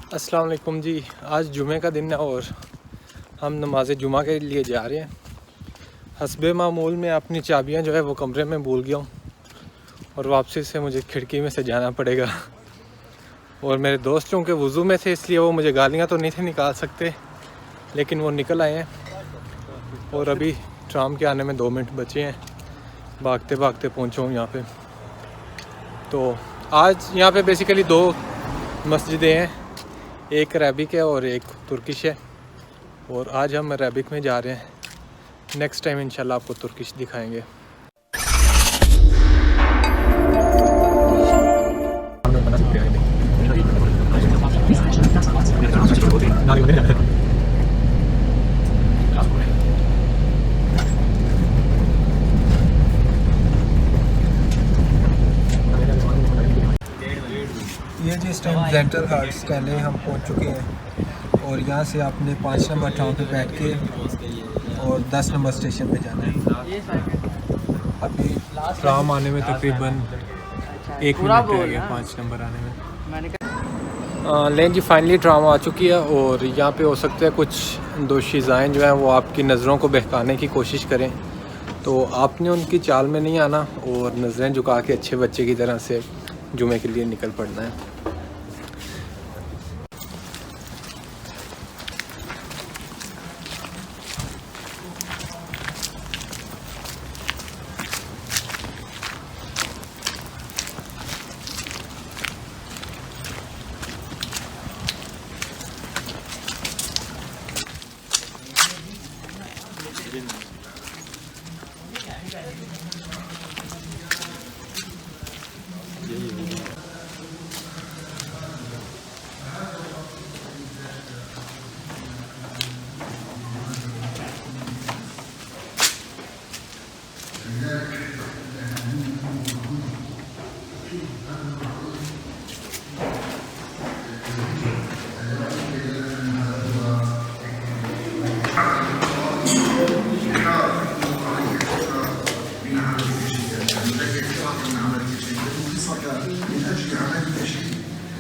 अस्सलाम वालेकुम जी। आज जुमे का दिन है और हम नमाज जुमा के लिए जा रहे हैं। हस्बे मामूल में अपनी चाबियां जो है वो कमरे में भूल गया हूँ और वापसी से मुझे खिड़की में से जाना पड़ेगा। और मेरे दोस्त चूँकि वज़ू में थे इसलिए वो मुझे गालियाँ तो नहीं थे निकाल सकते, लेकिन वो निकल आए हैं और अभी ट्राम के आने में 2 मिनट बचे हैं। भागते भागते पहुँचा हूँ यहाँ पे। तो आज यहाँ पे बेसिकली 2 मस्जिदें हैं, एक अरबिक है और एक तुर्किश है। और आज हम अरबिक में जा रहे हैं, नेक्स्ट टाइम इंशाल्लाह आपको तुर्किश दिखाएंगे। ये जिस टाइम जेंटल हार्ट स्टैले हम पहुंच चुके हैं और यहाँ से आपने 5 नंबर ट्राम पे बैठ के और 10 नंबर स्टेशन पे जाना है। अभी ट्राम आने में तकरीबन 1 मिनट रह गया 5 नंबर आने में। लें जी, फाइनली ट्राम आ चुकी है और यहाँ पे हो सकता है कुछ दोशीज़ाएँ जो हैं वो आपकी नज़रों को बहकाने की कोशिश करें, तो आपने उनकी चाल में नहीं आना और नज़रें झुका के अच्छे बच्चे की तरह से जुमे के लिए निकल पड़ना है।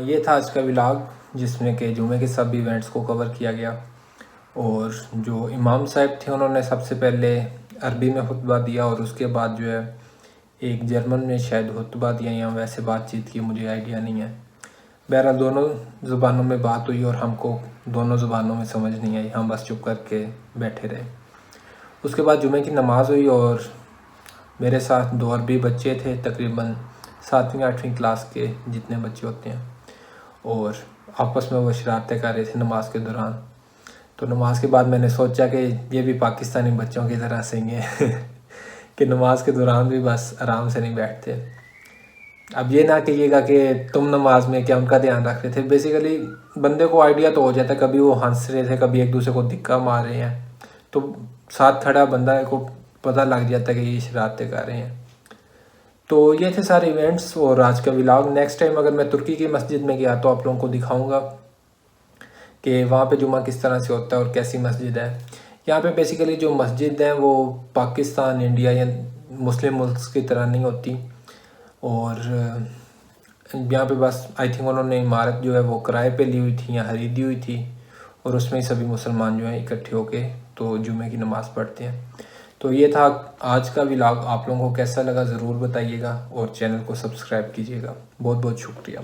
ये था आज का व्लॉग जिसमें कि जुमे के सब इवेंट्स को कवर किया गया। और जो इमाम साहब थे उन्होंने सबसे पहले अरबी में खुतबा दिया और उसके बाद जो है एक जर्मन में शायद खुतबा दिया या वैसे बातचीत की, मुझे आइडिया नहीं है। बहरहाल दोनों ज़ुबानों में बात हुई और हमको दोनों ज़ुबानों में समझ नहीं आई, हम बस चुप करके बैठे रहे। उसके बाद जुमे की नमाज़ हुई और मेरे साथ 2 अरबी बच्चे थे, तकरीबन 7वीं 8वीं क्लास के जितने बच्चे होते हैं, और आपस में वो शरारतें कर रहे थे नमाज के दौरान। तो नमाज के बाद मैंने सोचा कि ये भी पाकिस्तानी बच्चों की तरह से ही हैं कि नमाज के दौरान भी बस आराम से नहीं बैठते। अब ये ना कहिएगा कि तुम नमाज में क्या उनका ध्यान रख रहे थे। बेसिकली बंदे को आइडिया तो हो जाता है, कभी वो हंस रहे थे, कभी एक दूसरे को धिक्का मार रहे हैं, तो साथ खड़ा बंदा को पता लग जाता है कि ये शरारतें कर रहे हैं। तो ये थे सारे इवेंट्स और आज का व्लॉग। नेक्स्ट टाइम अगर मैं तुर्की की मस्जिद में गया तो आप लोगों को दिखाऊंगा कि वहाँ पे जुमा किस तरह से होता है और कैसी मस्जिद है। यहाँ पे बेसिकली जो मस्जिद है वो पाकिस्तान, इंडिया या मुस्लिम मुल्क की तरह नहीं होती। और यहाँ पे बस आई थिंक उन्होंने इमारत जो है वो किराए पे ली हुई थी या खरीदी हुई थी और उसमें ही सभी मुसलमान जो हैं इकट्ठे होके तो जुमे की नमाज़ पढ़ते हैं। तो ये था आज का व्लॉग। आप लोगों को कैसा लगा ज़रूर बताइएगा और चैनल को सब्सक्राइब कीजिएगा। बहुत बहुत शुक्रिया।